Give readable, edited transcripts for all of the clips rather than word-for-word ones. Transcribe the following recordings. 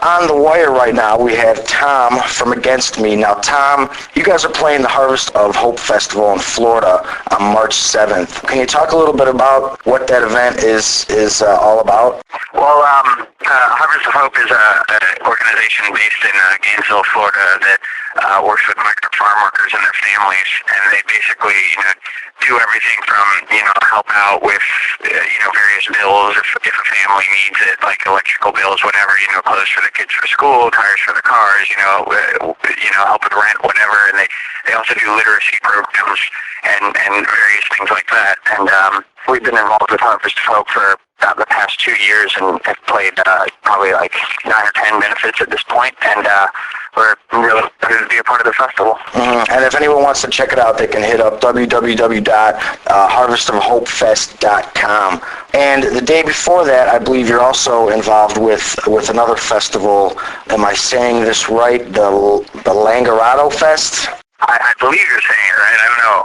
On the wire right now, we have Tom from Against Me. Now, Tom, you guys are playing the Harvest of Hope Festival in Florida on March 7th. Can you talk a little bit about what that event is all about? Well, Harvest of Hope is an organization based in Gainesville, Florida that works with migrant farm workers and their families, and they basically, do everything from, help out with, various bills if a family needs it, like electrical bills, whatever, clothes for the kids for school, tires for the cars, help with rent, whatever, and they also do literacy programs and various things like that, and we've been involved with Harvest of Hope for about the past 2 years and have played probably like 9 or 10 benefits at this point, and we're really excited to be a part of the festival. Mm-hmm. And if anyone wants to check it out, they can hit up www.harvestofhopefest.com. And the day before that, I believe you're also involved with another festival. Am I saying this right? The Langarado Fest? I believe you're saying it right. I don't know.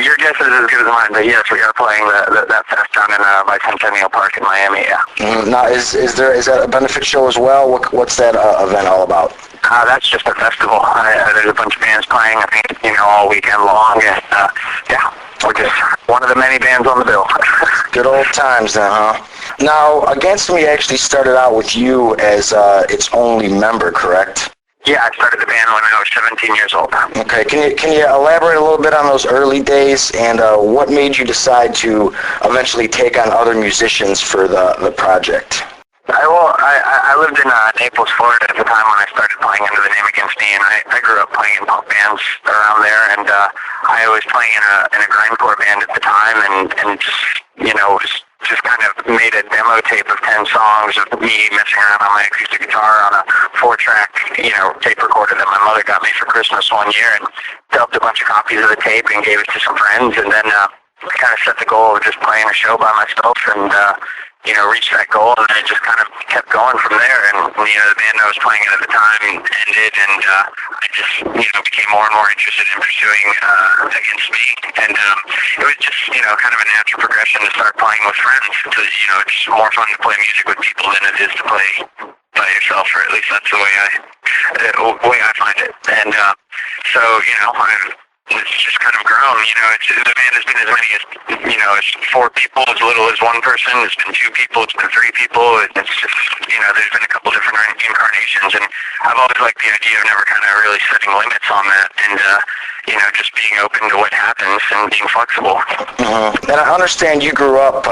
Your guess is as good as mine, but yes, we are playing that fest down in Bicentennial Park in Miami. Yeah. Now, is that a benefit show as well? What's that event all about? That's just a festival. There's a bunch of bands playing. I think all weekend long, and we're just one of the many bands on the bill. Good old times then, huh? Now, Against Me actually started out with you as its only member, correct? Yeah, I started the band when I was 17 years old. Okay, can you elaborate a little bit on those early days and what made you decide to eventually take on other musicians for the project? I lived in Naples, Florida at the time when I started playing under the name Against Me, and I grew up playing in punk bands around there, and I was playing in a grindcore band at the time, and just kind of made a demo tape of 10 songs of me messing around on my acoustic guitar on a 4-track, tape recorder that my mother got me for Christmas one year, and dubbed a bunch of copies of the tape and gave it to some friends, and then I kind of set the goal of just playing a show by myself, and reached that goal, and it just kind of kept going from there. And the band I was playing in at the time ended, and I just became more and more interested in pursuing Against Me, and it was just kind of a natural progression to start playing with friends, because it's more fun to play music with people than it is to play by yourself, or at least that's the way I find it. And so it's just kind of grown. The band has been as many as it's 4 people, as little as 1 person. It's been 2 people. It's been 3 people. It's just there's been a couple different incarnations, and I've always liked the idea of never kind of really setting limits on that, and just being open to what happens and being flexible. Mm-hmm. And I understand you grew up,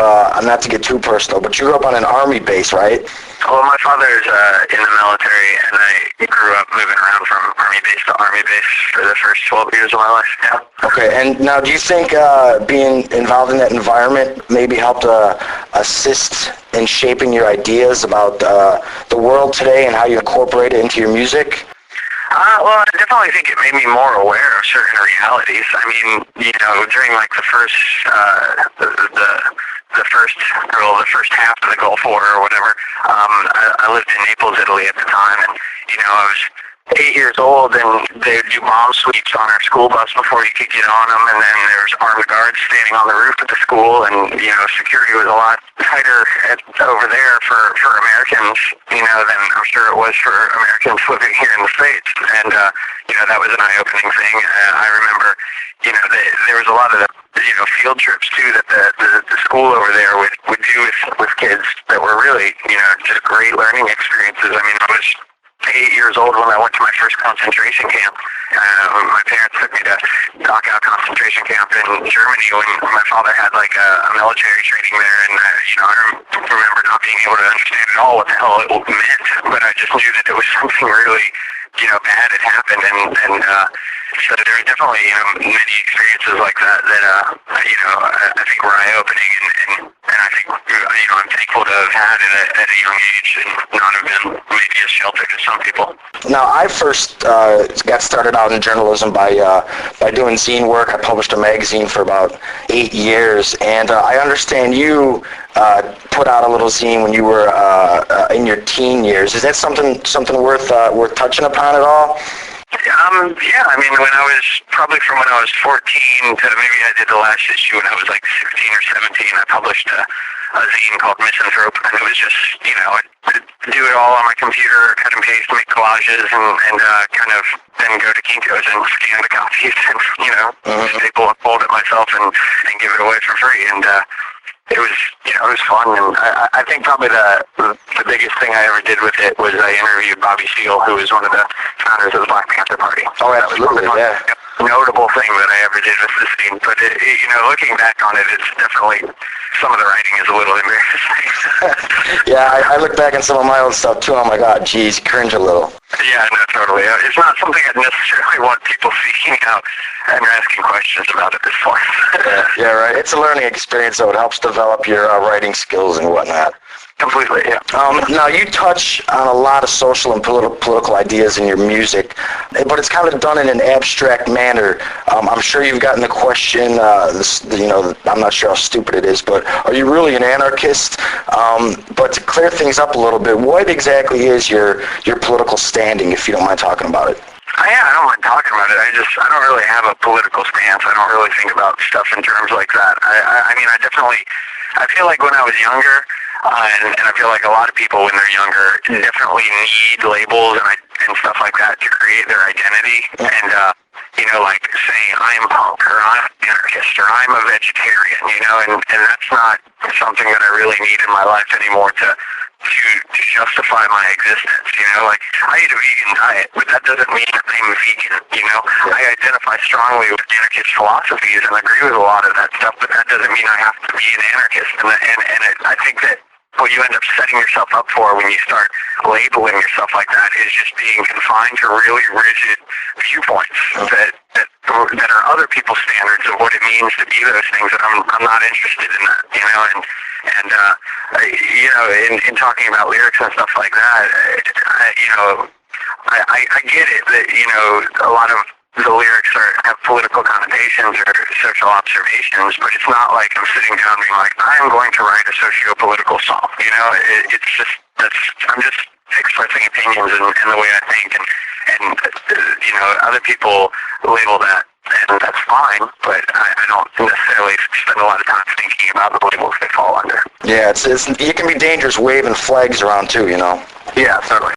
not to get too personal, but you grew up on an Army base, right? Well, my father's in the military, and I grew up moving around from Army base to Army base for the first 12 years of my life. Yeah. Okay, and now do you think being involved in that environment maybe helped assist in shaping your ideas about the world today and how you incorporate it into your music? Well, I definitely think it made me more aware of certain realities. I mean, during like the first first half of the Gulf War or whatever, I lived in Naples, Italy at the time, and I was 8 years old, and they would do bomb sweeps on our school bus before you could get on them, and then there was armed guards standing on the roof of the school, and security was a lot tighter over there for Americans, than I'm sure it was for Americans living here in the States, and that was an eye-opening thing. I remember, there was a lot of field trips too that the school over there would do with kids that were really just great learning experiences. I mean, I was 8 years old when I went to my first concentration camp. My parents took me to Dachau concentration camp in Germany when my father had like a military training there, and I remember not being able to understand at all what the hell it meant, but I just knew that it was something really bad had happened, and so there were definitely many experiences like that I think were eye-opening, and I think I'm thankful to have had it at a young age and not have been maybe as sheltered as some people. Now, I first got started out in journalism by doing zine work. I published a magazine for about 8 years, and I understand you put out a little zine when you were in your teen years. Is that something worth touching upon at all? Yeah, I mean, when I was, probably from when I was 14 to maybe I did the last issue when I was like 16 or 17, I published a zine called Misanthrope, and it was just, I'd do it all on my computer, cut and paste, make collages, and kind of then go to Kinko's and scan the copies and, staple and fold it myself and give it away for free. And it was, it was fun. And I think probably the biggest thing I ever did with it was I interviewed Bobby Seale, who was one of the founders of the Black Panther Party. Oh, absolutely, yeah. Notable thing that I ever did with the scene, but looking back on it, it's definitely, some of the writing is a little embarrassing. Yeah, I look back on some of my old stuff too. I'm like, oh, geez, cringe a little. Yeah, no, totally. It's not something I'd necessarily want people seeking out and asking questions about at this point. Yeah, right. It's a learning experience, so it helps develop your writing skills and whatnot. Completely, yeah. Now, you touch on a lot of social and political ideas in your music, but it's kind of done in an abstract manner. I'm sure you've gotten the question, I'm not sure how stupid it is, but are you really an anarchist? But to clear things up a little bit, what exactly is your political standing, if you don't mind talking about it? I don't mind talking about it. I don't really have a political stance. I don't really think about stuff in terms like that. I feel like when I was younger, and I feel like a lot of people when they're younger definitely need labels and stuff like that to create their identity. And, like saying I'm punk or I'm an anarchist or I'm a vegetarian, and that's not something that I really need in my life anymore to justify my existence, like I eat a vegan diet, but that doesn't mean I'm vegan, I identify strongly with anarchist philosophies and agree with a lot of that stuff, but that doesn't mean I have to be an anarchist, I think that what you end up setting yourself up for when you start labeling yourself like that is just being confined to really rigid viewpoints that are other people's standards of what it means to be those things, and I'm not interested in that, in talking about lyrics and stuff like that, I get it that, a lot of the lyrics have political connotations or social observations, but it's not like I'm sitting down being like, I'm going to write a socio-political song, it's just, I'm just expressing opinions and the way I think, and other people label that, and that's fine, but I don't necessarily spend a lot of time thinking about the labels they fall under. Yeah, it can be dangerous waving flags around too, Yeah, totally.